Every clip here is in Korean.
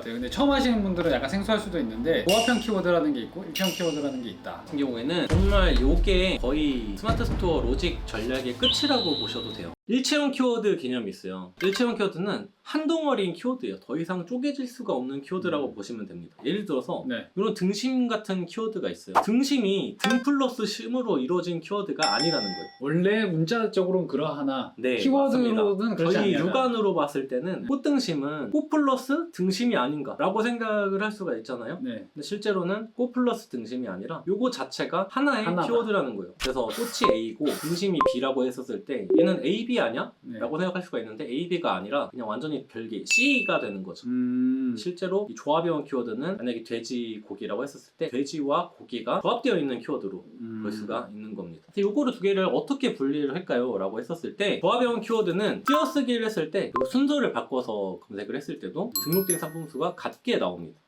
같아요. 근데 처음 하시는 분들은 약간 생소할 수도 있는데 조합형 키워드라는 게 있고 일체형 키워드라는 게 있다. 같은 경우에는 정말 요게 거의 스마트 스토어 로직 전략의 끝이라고 보셔도 돼요. 일체형 키워드 개념이 있어요. 일체형 키워드는 한 덩어리인 키워드예요. 더 이상 쪼개질 수가 없는 키워드라고 보시면 됩니다. 예를 들어서 네. 이런 등심 같은 키워드가 있어요. 등심이 등 플러스 심으로 이루어진 키워드가 아니라는 거예요. 원래 문자적으로는 그러하나 네, 키워드로는 그렇지 저희 않냐. 육안으로 봤을 때는 꽃등심은 꽃 플러스 등심이 아닌가 라고 생각을 할 수가 있잖아요. 네. 근데 실제로는 꽃 플러스 등심이 아니라 요거 자체가 하나의 하나다. 키워드라는 거예요. 그래서 꽃이 A고 등심이 B라고 했었을 때 얘는 A, B 아니야? 네. 라고 생각할 수가 있는데 A, B가 아니라 그냥 완전히 별개 C가 되는 거죠. 실제로 이 조합형 키워드는 만약에 돼지고기라고 했었을 때 돼지와 고기가 조합되어 있는 키워드로 볼 수가 있는 겁니다. 요거를 두 개를 어떻게 분리를 할까요? 라고 했었을 때 조합형 키워드는 띄어쓰기를 했을 때 순서를 바꿔서 검색을 했을 때도 등록된 상품수가 같게 나옵니다.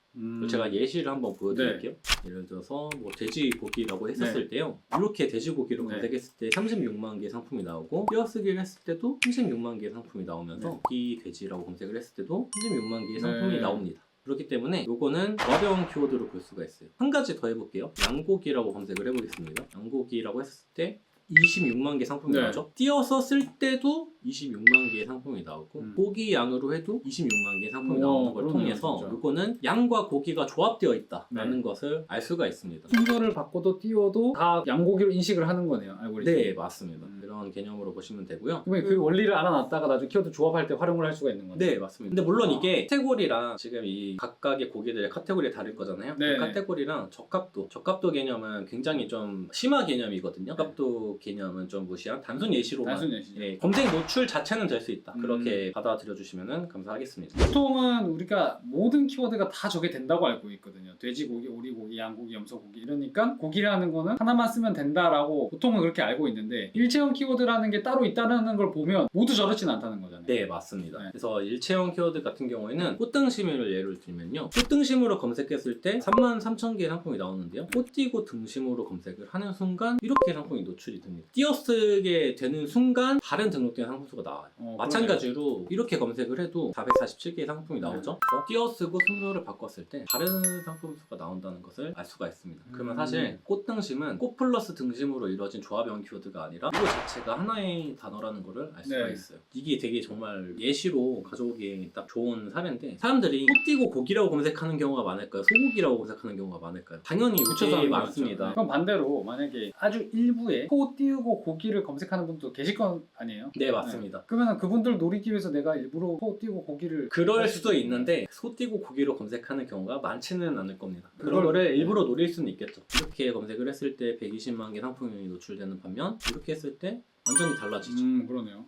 제가 예시를 한번 보여드릴게요. 예를 들어서 뭐 돼지고기라고 했었을 때요. 이렇게 돼지고기로 검색했을 때 36만 개 상품이 나오고 띄어쓰기를 했을 때도 36만 개 상품이 나오면서 이 돼지라고 검색을 했을 때도 36만 개의 상품이 나옵니다. 그렇기 때문에 요거는 조합형 키워드로 볼 수가 있어요. 한 가지 더 해볼게요. 양고기라고 검색을 해보겠습니다. 양고기라고 했을 때 26만 개 상품이 나오죠. 띄어서 쓸 때도 26만 개의 상품이 나오고 고기 양으로 해도 26만 개의 상품이 나오는 걸 통해서 진짜. 요거는 양과 고기가 조합되어 있다라는 것을 알 수가 있습니다. 순서를 바꿔도 띄워도 다 양고기로 인식을 하는 거네요. 알고리즘. 네, 맞습니다. 그런 개념으로 보시면 되고요. 그러면 그 원리를 알아놨다가 나중에 키워드 조합할 때 활용을 할 수가 있는 거네요. 네, 맞습니다. 근데 물론 이게 카테고리랑 지금 이 각각의 고기들의 카테고리 다를 거잖아요. 네. 그 카테고리랑 적합도 개념은 굉장히 좀 심화 개념이거든요. 적합도 개념은 좀 무시한 단순 예시로만 단순 예시죠. 예, 검색 노출 자체는 될 수 있다. 그렇게 받아들여 주시면 감사하겠습니다. 보통은 우리가 모든 키워드가 다 저게 된다고 알고 있거든요. 돼지고기, 오리고기, 양고기, 염소고기 이러니까 고기라는 거는 하나만 쓰면 된다라고 보통은 그렇게 알고 있는데 일체형 키워드라는 게 따로 있다는 걸 보면 모두 저렇진 않다는 거잖아요. 네, 맞습니다. 네. 그래서 일체형 키워드 같은 경우에는 꽃등심을 예를 들면요. 꽃등심으로 검색했을 때 33,000개의 상품이 나오는데요. 꽃 띄고 등심으로 검색을 하는 순간 이렇게 상품이 노출이 됩니다. 띄어쓰게 되는 순간 다른 등록된 상품수가 나와요. 마찬가지로 이렇게 검색을 해도 447개의 상품이 나오죠. 그래서 띄어쓰고 순서를 바꿨을 때 다른 상품수가 나온다는 것을 알 수가 있습니다. 그러면 사실 꽃등심은 꽃 플러스 등심으로 이루어진 조합형 키워드가 아니라 이거 자체가 하나의 단어라는 것을 알 수가 있어요. 이게 되게 정말 예시로 가져오기에 딱 좋은 사례인데 사람들이 꽃 띄고 고기라고 검색하는 경우가 많을까요? 소고기라고 검색하는 경우가 많을까요? 당연히 이게 많습니다. 그럼 반대로 만약에 아주 일부에 소 띄우고 고기를 검색하는 분도 계실 건 아니에요? 네, 맞습니다. 그러면 그분들 노리기 위해서 내가 일부러 소 띄우고 고기를 그럴 수도 있는데 소 띄고 고기로 검색하는 경우가 많지는 않을 겁니다. 그런 그걸- 거를 일부러 노릴 수는 있겠죠. 이렇게 검색을 했을 때 120만 개 상품이 노출되는 반면 이렇게 했을 때 완전히 달라지죠. 그러네요.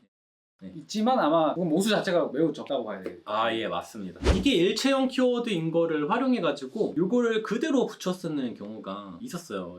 네. 있지만 아마 그건 모수 자체가 매우 적다고 봐야 되겠죠. 아, 예, 맞습니다. 이게 일체형 키워드인 거를 활용해가지고 이거를 그대로 붙여 쓰는 경우가 있었어요.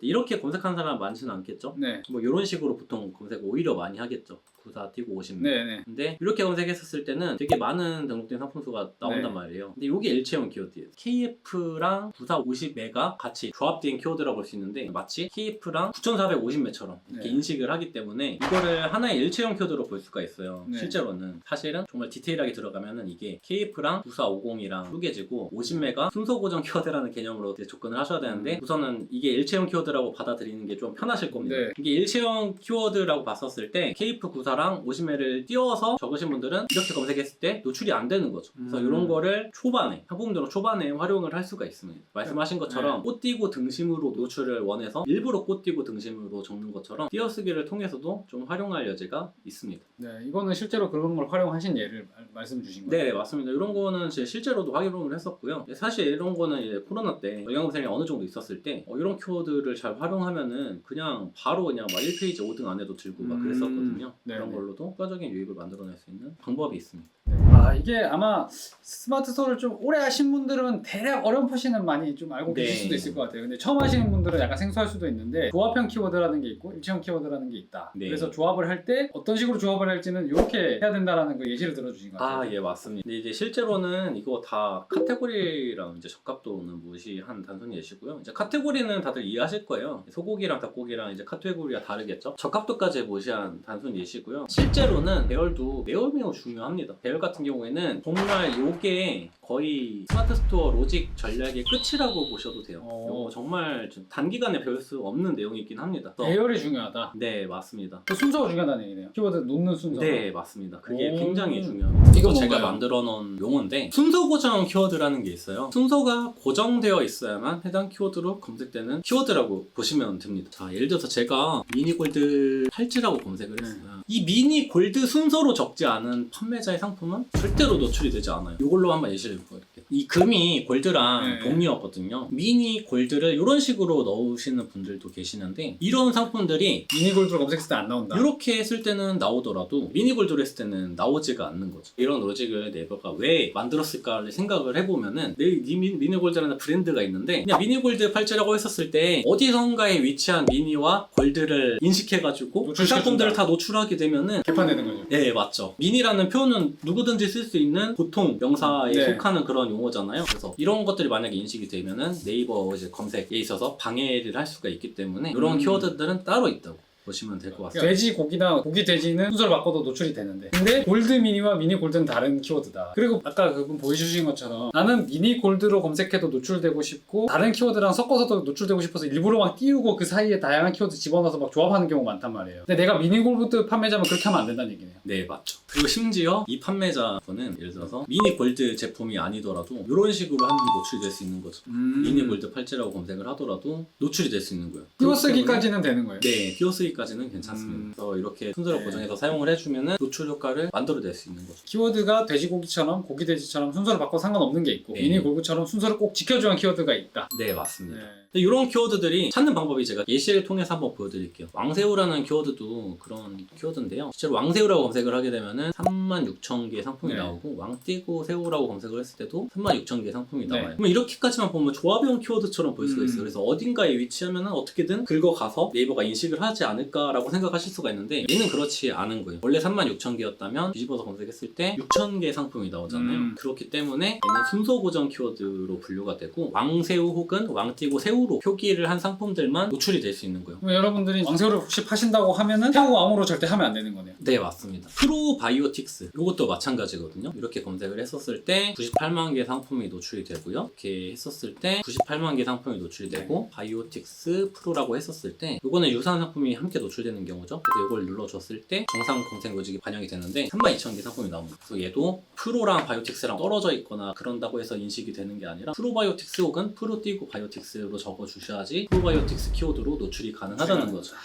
이렇게 검색하는 사람 많지는 않겠죠? 네. 뭐 이런 식으로 보통 검색 오히려 많이 하겠죠. 94 띄고 50. 네네. 근데 이렇게 검색했었을 때는 되게 많은 등록된 상품수가 나온단 말이에요. 근데 이게 일체형 키워드예요. KF랑 9450매가 같이 조합된 키워드라고 볼 수 있는데 마치 KF랑 9450매처럼 이렇게 인식을 하기 때문에 이거를 하나의 일체형 키워드로 볼 수가 있어요. 실제로는 사실은 정말 디테일하게 들어가면은 이게 KF랑 9450이랑 쪼개지고 50매가 순서 고정 키워드라는 개념으로 이제 접근을 하셔야 되는데 우선은 이게 일체형 키워드라고 받아들이는 게 좀 편하실 겁니다. 이게 일체형 키워드라고 봤었을 때 KF 94랑 50매를 띄워서 적으신 분들은 이렇게 검색했을 때 노출이 안 되는 거죠. 그래서 이런 거를 초반에 상품들은 초반에 활용을 할 수가 있습니다. 말씀하신 것처럼 꽃 띄고 등심으로 노출을 원해서 일부러 꽃 띄고 등심으로 적는 것처럼 띄어쓰기를 통해서도 좀 활용할 여지가 있습니다. 네, 이거는 실제로 그런 걸 활용하신 예를 말씀 주신 거예요? 네, 맞습니다. 이런 거는 실제로도 활용을 했었고요. 사실 이런 거는 이제 코로나 때 영양검색이 어느 정도 있었을 때 이런 키워드를 잘 활용하면은 그냥 바로 그냥 막 1페이지 5등 안에도 들고 막 그랬었거든요. 그런 걸로도 추가적인 유익을 만들어낼 수 있는 방법이 있습니다. 아, 이게 아마 스마트 스토어를 좀 오래 하신 분들은 대략 어렴풋이는 많이 좀 알고 계실 수도 있을 것 같아요. 근데 처음 하시는 분들은 약간 생소할 수도 있는데 조합형 키워드라는 게 있고 일체형 키워드라는 게 있다. 그래서 조합을 할 때 어떤 식으로 조합을 할지는 이렇게 해야 된다라는 거 예시를 들어주신 것 같아요. 아, 예, 맞습니다. 근데 이제 실제로는 이거 다 카테고리랑 이제 적합도는 무시한 단순 예시고요. 이제 카테고리는 다들 이해하실 거예요. 소고기랑 닭고기랑 이제 카테고리가 다르겠죠. 적합도까지 무시한 단순 예시고요. 실제로는 배열도 매우 중요합니다. 배열 같은 경우 경우에는 정말 요게 거의 스마트 스토어 로직 전략의 끝이라고 보셔도 돼요. 요거 정말 좀 단기간에 배울 수 없는 내용이긴 합니다. 배열이 중요하다. 네, 맞습니다. 그 순서가 중요하다는 얘기네요. 키워드 놓는 순서. 네, 맞습니다. 그게 오. 굉장히 중요합니다. 이거 제가 뭔가요? 만들어 놓은 용어인데 순서 고정 키워드라는 게 있어요. 순서가 고정되어 있어야만 해당 키워드로 검색되는 키워드라고 보시면 됩니다. 자, 예를 들어서 제가 미니 골드 팔찌라고 검색을 했어요. 이 미니 골드 순서로 적지 않은 판매자의 상품은 절대로 노출이 되지 않아요. 이걸로 한번 예시를 보여드릴게요. 이 금이 골드랑 동이었거든요. 미니 골드를 이런 식으로 넣으시는 분들도 계시는데 이런 상품들이 미니 골드로 검색했을 때 안 나온다. 이렇게 했을 때는 나오더라도 미니 골드로 했을 때는 나오지가 않는 거죠. 이런 로직을 네이버가 왜 만들었을까를 생각을 해보면은 미니 골드라는 브랜드가 있는데 그냥 미니 골드 팔찌라고 했었을 때 어디선가에 위치한 미니와 골드를 인식해가지고 그 노출시켜준다. 상품들을 다 노출하게 되면은 개판되는 거죠. 네, 맞죠. 미니라는 표현은 누구든지 쓸 수 있는 보통 명사에 네. 속하는 그런 용어잖아요. 그래서 이런 것들이 만약에 인식이 되면은 네이버 이제 검색에 있어서 방해를 할 수가 있기 때문에 이런 키워드들은 따로 있다고 보시면 될 것 같습니다. 돼지 고기나 고기 돼지는 순서를 바꿔도 노출이 되는데 근데 골드 미니와 미니 골드는 다른 키워드다. 그리고 아까 그분 보여주신 것처럼 나는 미니 골드로 검색해도 노출되고 싶고 다른 키워드랑 섞어서도 노출되고 싶어서 일부러 막 띄우고 그 사이에 다양한 키워드 집어넣어서 막 조합하는 경우가 많단 말이에요. 근데 내가 미니 골드 판매자면 그렇게 하면 안 된다는 얘기네요. 네, 맞죠. 그리고 심지어 이 판매자분은 예를 들어서 미니 골드 제품이 아니더라도 이런 식으로 하면 노출이 될 수 있는 거죠. 미니 골드 팔찌라고 검색을 하더라도 노출이 될 수 있는 거예요. 띄워쓰기까지는 되는 거예요. 네, 띄워쓰기까지는 괜찮습니다. 그래서 이렇게 순서를 고정해서 사용을 해주면은 노출 효과를 만들어낼 수 있는 거죠. 키워드가 돼지고기처럼 고기 돼지처럼 순서를 바꿔 상관없는 게 있고 네. 미니 골드처럼 순서를 꼭 지켜주는 키워드가 있다. 네, 맞습니다. 네. 근데 이런 키워드들이 찾는 방법이 제가 예시를 통해서 한번 보여드릴게요. 왕새우라는 키워드도 그런 키워드인데요. 실제로 왕새우라고 검색을 하게 되면은 36,000개의 상품이 네. 나오고 왕띠고 새우라고 검색을 했을 때도 36,000개의 상품이 네. 나와요. 그러면 이렇게까지만 보면 조합형 키워드처럼 보일 수가 있어요. 그래서 어딘가에 위치하면은 어떻게든 긁어가서 네이버가 인식을 하지 않을까라고 생각하실 수가 있는데 얘는 그렇지 않은 거예요. 원래 36,000개였다면 뒤집어서 검색했을 때 6,000개의 상품이 나오잖아요. 그렇기 때문에 얘는 순서 고정 키워드로 분류가 되고 왕새우 혹은 왕띠고 새우로 표기를 한 상품들만 노출이 될 수 있는 거예요. 그럼 여러분들이 왕새우를 혹시 파신다고 하면은 새우 왕으로 절대 하면 안 되는 거네요. 네, 맞습니다. 프로바이오틱스 이것도 마찬가지거든요. 이렇게 검색을 했었을 때 98만 개 상품이 노출이 되고요. 이렇게 했었을 때 98만 개 상품이 노출이 되고 바이오틱스 프로라고 했었을 때 이거는 유사한 상품이 함께 노출되는 경우죠. 그래서 이걸 눌러줬을 때 정상 검색 로직이 반영이 되는데 32,000개 상품이 나옵니다. 그래서 얘도 프로랑 바이오틱스랑 떨어져 있거나 그런다고 해서 인식이 되는 게 아니라 프로바이오틱스 혹은 프로 띄고 바이오틱스로 적어주셔야지 프로바이오틱스 키워드로 노출이 가능하다는 거죠.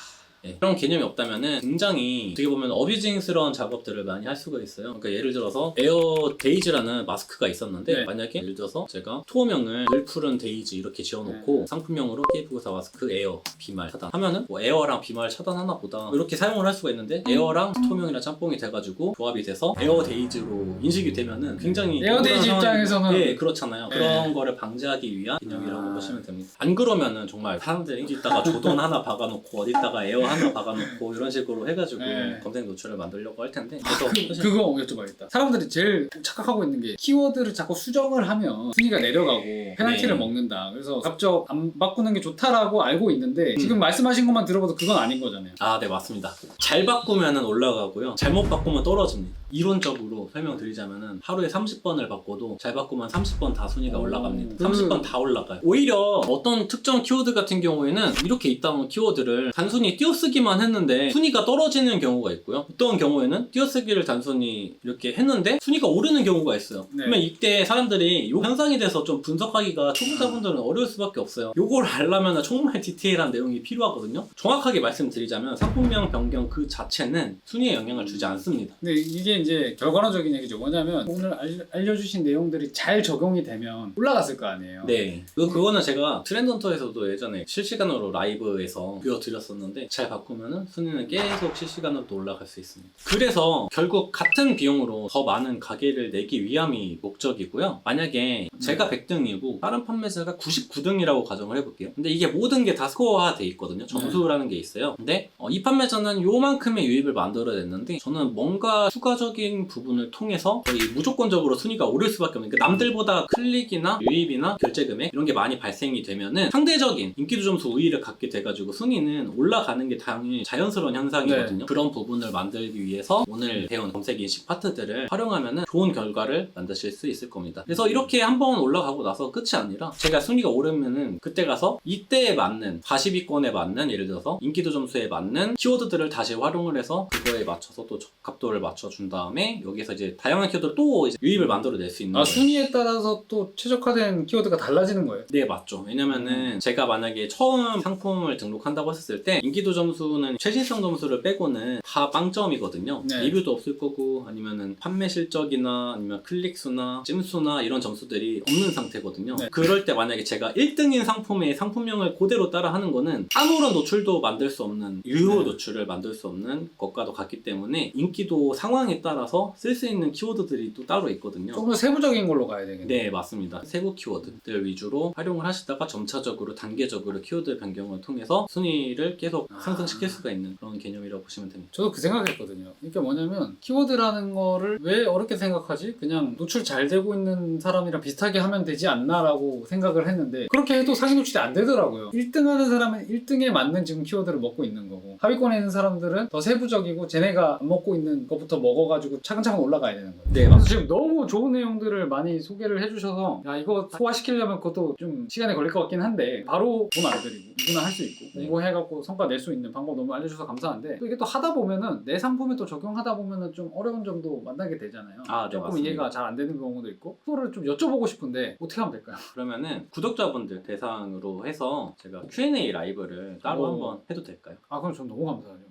네, 그런 개념이 없다면은 굉장히 어떻게 보면 어뷰징스러운 작업들을 많이 할 수가 있어요. 그러니까 예를 들어서 에어 데이즈라는 마스크가 있었는데 네. 만약에 예를 들어서 제가 투어명을 늘 푸른 데이즈 이렇게 지어놓고 상품명으로 KF94 마스크 에어 비말 차단 하면은 뭐 에어랑 비말 차단하나 보다 이렇게 사용을 할 수가 있는데 에어랑 투어명이랑 짬뽕이 돼가지고 조합이 돼서 에어 데이즈로 인식이 되면은 굉장히 에어 데이즈 입장에서는 네, 그렇잖아요. 네. 그런 거를 방지하기 위한 개념이라고 보시면 됩니다. 안 그러면은 정말 사람들이 어디다가 조던 하나 박아놓고 어디다가 에어 하나 박아놓고 이런 식으로 해가지고 네. 검색 노출을 만들려고 할 텐데 그래서 사실 그거 여쭤봐야겠다. 사람들이 제일 착각하고 있는 게 키워드를 자꾸 수정을 하면 순위가 내려가고 페널티를 네. 먹는다. 그래서 갑자기 안 바꾸는 게 좋다라고 알고 있는데 지금 말씀하신 것만 들어봐도 그건 아닌 거잖아요. 아, 네, 맞습니다. 잘 바꾸면은 올라가고요. 잘못 바꾸면 떨어집니다. 이론적으로 설명드리자면은 하루에 30번을 바꿔도 잘 바꾸면 30번 다 순위가 올라갑니다. 30번 다 올라가요. 오히려 어떤 특정 키워드 같은 경우에는 이렇게 있다는 키워드를 단순히 띄어쓰기만 했는데 순위가 떨어지는 경우가 있고요. 어떤 경우에는 띄어쓰기를 단순히 이렇게 했는데 순위가 오르는 경우가 있어요. 네. 그러면 이때 사람들이 이 현상에 대해서 좀 분석하기가 초보자분들은 어려울 수밖에 없어요. 요걸 알려면 정말 디테일한 내용이 필요하거든요. 정확하게 말씀드리자면 상품명 변경 그 자체는 순위에 영향을 주지 않습니다. 근데 이게 이제 결과론적인 얘기죠. 뭐냐면 오늘 알려주신 내용들이 잘 적용이 되면 올라갔을 거 아니에요. 네. 그거는 제가 트렌드헌터에서도 예전에 실시간으로 라이브에서 보여드렸었는데 잘 바꾸면은 순위는 계속 실시간으로 또 올라갈 수 있습니다. 그래서 결국 같은 비용으로 더 많은 가게를 내기 위함이 목적이고요. 만약에 제가 100등이고 다른 판매자가 99등이라고 가정을 해볼게요. 근데 이게 모든 게 다 스코어화 돼 있거든요. 점수라는 게 있어요. 근데 이 판매자는 요만큼의 유입을 만들어냈는데 저는 뭔가 추가적인 상대적인 부분을 통해서 거의 무조건적으로 순위가 오를 수밖에 없는, 그러니까 남들보다 클릭이나 유입이나 결제 금액 이런 게 많이 발생이 되면은 상대적인 인기도 점수 우위를 갖게 돼가지고 순위는 올라가는 게 당연히 자연스러운 현상이거든요. 그런 부분을 만들기 위해서 오늘 배운 검색 인식 파트들을 활용하면은 좋은 결과를 만드실 수 있을 겁니다. 그래서 이렇게 한번 올라가고 나서 끝이 아니라 제가 순위가 오르면은 그때 가서 이때에 맞는 40위권에 맞는, 예를 들어서 인기도 점수에 맞는 키워드들을 다시 활용을 해서 그거에 맞춰서 또 각도를 맞춰준 다음에 여기서 이제 다양한 키워드를 또 이제 유입을 만들어낼 수 있는 거예요. 순위에 따라서 또 최적화된 키워드가 달라지는 거예요? 네, 맞죠. 왜냐면은 제가 만약에 처음 상품을 등록한다고 했을 때 인기도 점수는 최신성 점수를 빼고는 다 빵점이거든요. 네. 리뷰도 없을 거고 아니면은 판매 실적이나 아니면 클릭 수나 찜수나 이런 점수들이 없는 상태거든요. 네. 그럴 때 만약에 제가 1등인 상품의 상품명을 그대로 따라 하는 거는 아무런 노출도 만들 수 없는, 유효 노출을 만들 수 없는 것과도 같기 때문에 인기도 상황에 따라서 쓸 수 있는 키워드들이 또 따로 있거든요. 조금 더 세부적인 걸로 가야 되겠네요. 네, 맞습니다. 세부 키워드들 위주로 활용을 하시다가 점차적으로 단계적으로 키워드 변경을 통해서 순위를 계속 상승시킬 수가 있는 그런 개념이라고 보시면 됩니다. 저도 그 생각했거든요. 그러니까 뭐냐면 키워드라는 거를 왜 어렵게 생각하지? 그냥 노출 잘 되고 있는 사람이랑 비슷하게 하면 되지 않나라고 생각을 했는데 그렇게 해도 상위 노출이 안 되더라고요. 1등 하는 사람은 1등에 맞는 지금 키워드를 먹고 있는 거고 하위권에 있는 사람들은 더 세부적이고 쟤네가 안 먹고 있는 것부터 먹어가지고 차근차근 올라가야 되는 거예요. 네, 그래서 지금 너무 좋은 내용들을 많이 소개를 해주셔서 야 이거 소화시키려면 그것도 좀 시간이 걸릴 것 같긴 한데 바로 돈 안 들이고 누구나 할 수 있고 네. 공부해갖고 성과 낼 수 있는 방법 너무 알려주셔서 감사한데 또 이게 또 하다 보면은 내 상품에 또 적용하다 보면은 좀 어려운 점도 만나게 되잖아요. 아, 네, 조금 맞습니다. 이해가 잘 안 되는 경우도 있고 그거를 좀 여쭤보고 싶은데 어떻게 하면 될까요? 그러면은 구독자분들 대상으로 해서 제가 Q&A 라이브를 따로 오. 한번 해도 될까요? 아 그럼 전 너무 감사하죠.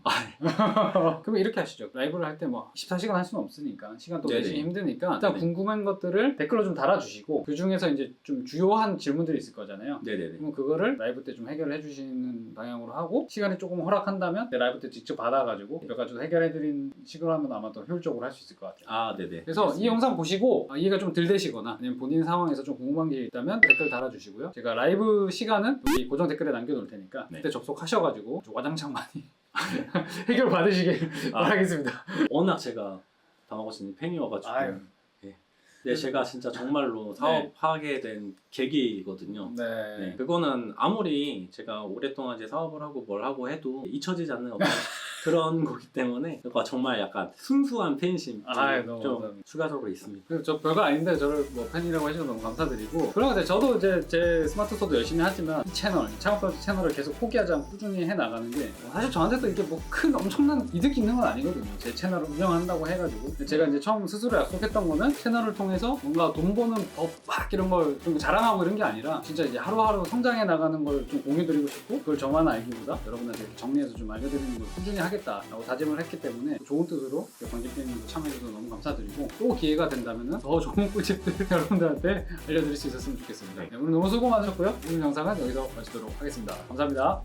그러면 이렇게 하시죠. 라이브를 할 때 뭐 24시간 할 수는 없으니까 시간 또 네네. 내시기 힘드니까 일단 네네. 궁금한 것들을 댓글로 좀 달아주시고 그 중에서 이제 좀 주요한 질문들이 있을 거잖아요. 네네네. 그럼 그거를 라이브 때 좀 해결해 주시는 방향으로 하고 시간이 조금 허락한다면 내 라이브 때 직접 받아가지고 몇 가지 해결해드린 식으로 하면 아마 더 효율적으로 할 수 있을 것 같아요. 아, 네네. 그래서 이 알겠습니다. 영상 보시고 이해가 좀 덜 되시거나 아니면 본인 상황에서 좀 궁금한 게 있다면 댓글 달아주시고요. 제가 라이브 시간은 여기 고정 댓글에 남겨놓을 테니까 네. 그때 접속하셔가지고 좀 와장창 많이 해결 받으시길 바라겠습니다. 워낙 제가 다마고치님 팬이어가지고 아유. 네, 제가 진짜 정말로 사업하게 된 계기거든요. 네. 네, 그거는 아무리 제가 오랫동안 이제 사업을 하고 뭘 하고 해도 잊혀지지 않는 어떤 그런 거기 때문에 그러니까 정말 약간 순수한 팬심 아유, 너무 좀 감사합니다. 추가적으로 있습니다. 그리고 저 별거 아닌데 저를 뭐 팬이라고 해주셔서 너무 감사드리고 그런데 저도 이제 제 스마트 스토어도 열심히 하지만 이 채널, 창업가수 채널을 계속 포기하지 않고 꾸준히 해나가는 게 사실 저한테도 이게 뭐 큰 엄청난 이득이 있는 건 아니거든요. 제 채널을 운영한다고 해가지고 제가 이제 처음 스스로 약속했던 거는 채널을 통해서 뭔가 돈 버는 법 막 이런 걸 좀 자랑하고 이런 게 아니라 진짜 이제 하루하루 성장해 나가는 걸 좀 공유드리고 싶고 그걸 저만 알기보다 여러분한테 이렇게 정리해서 좀 알려드리는 걸 꾸준히 하겠다라고 다짐을 했기 때문에 좋은 뜻으로 권진PD님도 참여해주셔서 너무 감사드리고 또 기회가 된다면 더 좋은 꿀팁들 여러분들한테 알려드릴 수 있었으면 좋겠습니다. 네, 오늘 너무 수고 많으셨고요. 오늘 영상은 여기서 마치도록 하겠습니다. 감사합니다.